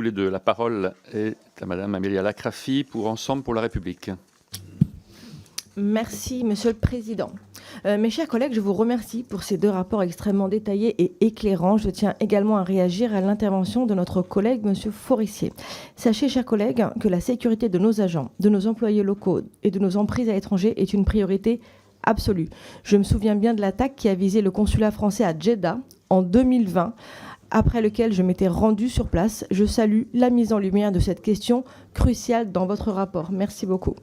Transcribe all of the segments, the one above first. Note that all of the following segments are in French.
Tous les deux. La parole est à Madame Amélia Lacrafi pour Ensemble pour la République. Merci, Monsieur le Président. Mes chers collègues, je vous remercie pour ces deux rapports extrêmement détaillés et éclairants. Je tiens également à réagir à l'intervention de notre collègue, Monsieur Forissier. Sachez, chers collègues, que la sécurité de nos agents, de nos employés locaux et de nos emprises à l'étranger est une priorité absolue. Je me souviens bien de l'attaque qui a visé le consulat français à Jeddah en 2020, après lequel je m'étais rendue sur place. Je salue la mise en lumière de cette question cruciale dans votre rapport. Merci beaucoup.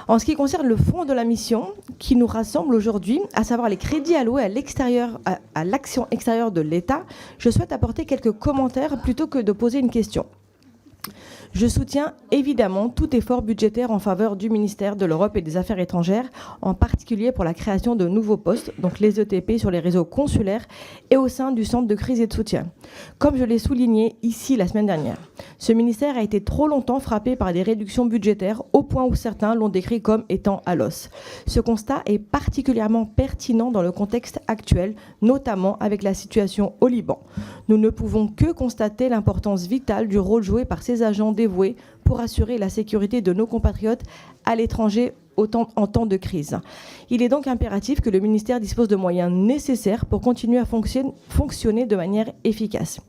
En ce qui concerne le fond de la mission qui nous rassemble aujourd'hui, à savoir les crédits alloués à l'action extérieure de l'État, je souhaite apporter quelques commentaires plutôt que de poser une question. Je soutiens évidemment tout effort budgétaire en faveur du ministère de l'Europe et des Affaires étrangères, en particulier pour la création de nouveaux postes, donc les ETP sur les réseaux consulaires et au sein du centre de crise et de soutien. Comme je l'ai souligné ici la semaine dernière, ce ministère a été trop longtemps frappé par des réductions budgétaires au point où certains l'ont décrit comme étant à l'os. Ce constat est particulièrement pertinent dans le contexte actuel, notamment avec la situation au Liban. Nous ne pouvons que constater l'importance vitale du rôle joué par ces agents dévoués pour assurer la sécurité de nos compatriotes à l'étranger en temps de crise. Il est donc impératif que le ministère dispose de moyens nécessaires pour continuer à fonctionner de manière efficace.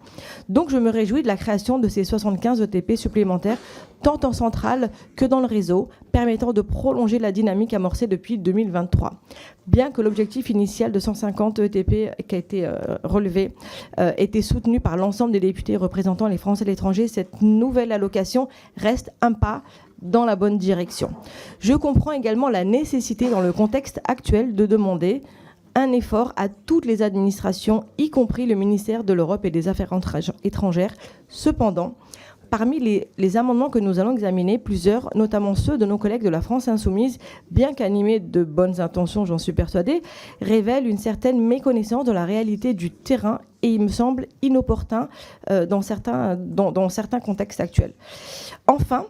Donc je me réjouis de la création de ces 75 ETP supplémentaires, tant en centrale que dans le réseau, permettant de prolonger la dynamique amorcée depuis 2023. Bien que l'objectif initial de 150 ETP qui a été relevé était soutenu par l'ensemble des députés représentant les Français à l'étranger, cette nouvelle allocation reste un pas dans la bonne direction. Je comprends également la nécessité dans le contexte actuel de demander un effort à toutes les administrations, y compris le ministère de l'Europe et des Affaires étrangères. Cependant, parmi les amendements que nous allons examiner, plusieurs, notamment ceux de nos collègues de la France Insoumise, bien qu'animés de bonnes intentions, j'en suis persuadée, révèlent une certaine méconnaissance de la réalité du terrain et il me semble inopportun dans certains contextes actuels. Enfin,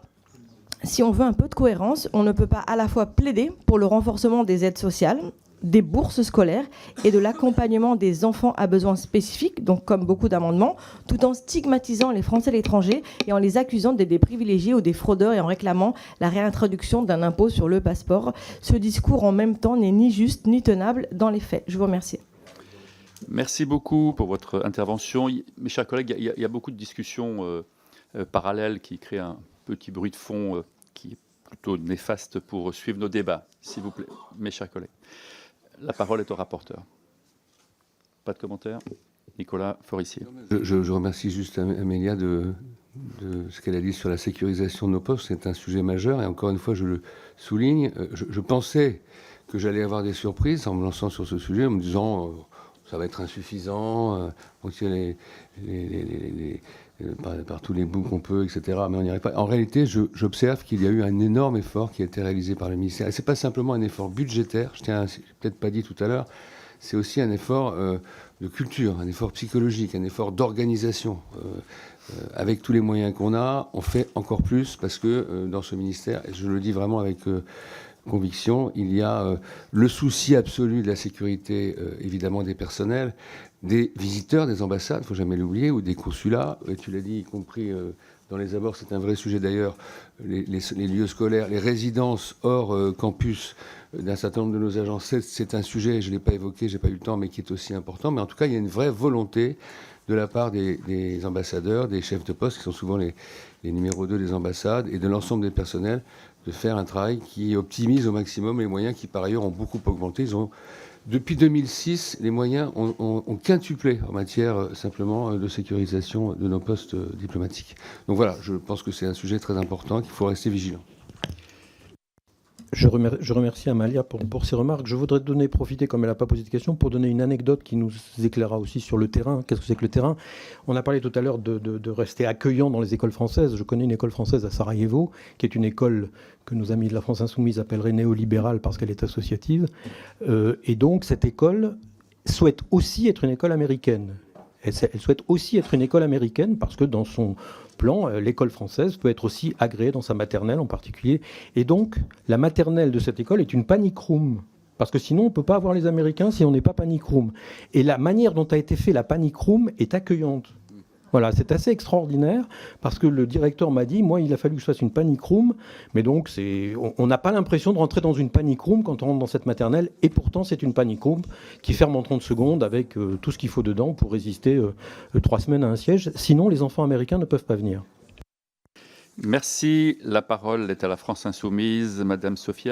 si on veut un peu de cohérence, on ne peut pas à la fois plaider pour le renforcement des aides sociales, des bourses scolaires et de l'accompagnement des enfants à besoins spécifiques, donc comme beaucoup d'amendements, tout en stigmatisant les Français à l'étranger et en les accusant d'être des privilégiés ou des fraudeurs et en réclamant la réintroduction d'un impôt sur le passeport. Ce discours en même temps n'est ni juste ni tenable dans les faits. Je vous remercie. Merci beaucoup pour votre intervention. Mes chers collègues, il y a beaucoup de discussions parallèles qui créent un petit bruit de fond qui est plutôt néfaste pour suivre nos débats, s'il vous plaît, mes chers collègues. La parole est au rapporteur. Pas de commentaire? Nicolas Forissier. Je remercie juste Amélia de ce qu'elle a dit sur la sécurisation de nos postes. C'est un sujet majeur et encore une fois, je le souligne. Je pensais que j'allais avoir des surprises en me lançant sur ce sujet, en me disant ça va être insuffisant, on tire par tous les bouts qu'on peut, etc. Mais on n'y arrive pas. En réalité, j'observe qu'il y a eu un énorme effort qui a été réalisé par le ministère. Et ce n'est pas simplement un effort budgétaire, je tiens, peut-être pas dit tout à l'heure, c'est aussi un effort de culture, un effort psychologique, un effort d'organisation. Avec tous les moyens qu'on a, on fait encore plus parce que dans ce ministère, et je le dis vraiment avec conviction, il y a le souci absolu de la sécurité, évidemment, des personnels, des visiteurs, des ambassades, il ne faut jamais l'oublier, ou des consulats, tu l'as dit, y compris dans les abords, c'est un vrai sujet d'ailleurs, les lieux scolaires, les résidences hors campus d'un certain nombre de nos agences, c'est un sujet, je ne l'ai pas évoqué, je n'ai pas eu le temps, mais qui est aussi important. Mais en tout cas, il y a une vraie volonté de la part des ambassadeurs, des chefs de poste, qui sont souvent les numéros 2 des ambassades, et de l'ensemble des personnels, de faire un travail qui optimise au maximum les moyens qui, par ailleurs, ont beaucoup augmenté. Depuis 2006, les moyens ont quintuplé en matière simplement de sécurisation de nos postes diplomatiques. Donc voilà, je pense que c'est un sujet très important, qu'il faut rester vigilant. Je remercie Amalia pour ses remarques. Je voudrais profiter, comme elle n'a pas posé de question, pour donner une anecdote qui nous éclairera aussi sur le terrain. Qu'est-ce que c'est que le terrain? On a parlé tout à l'heure de rester accueillant dans les écoles françaises. Je connais une école française à Sarajevo, qui est une école que nos amis de la France Insoumise appelleraient néolibérale parce qu'elle est associative. Et donc, cette école souhaite aussi être une école américaine. Elle souhaite aussi être une école américaine parce que dans son plan, l'école française peut être aussi agréée dans sa maternelle en particulier. Et donc, la maternelle de cette école est une panic room. Parce que sinon, on ne peut pas avoir les Américains si on n'est pas panic room. Et la manière dont a été fait la panic room est accueillante. Voilà, c'est assez extraordinaire parce que le directeur m'a dit, moi, il a fallu que je fasse une panic room, mais donc on n'a pas l'impression de rentrer dans une panic room quand on rentre dans cette maternelle, et pourtant c'est une panic room qui ferme en 30 secondes avec tout ce qu'il faut dedans pour résister 3 semaines à un siège. Sinon, les enfants américains ne peuvent pas venir. Merci. La parole est à la France Insoumise. Madame Sophia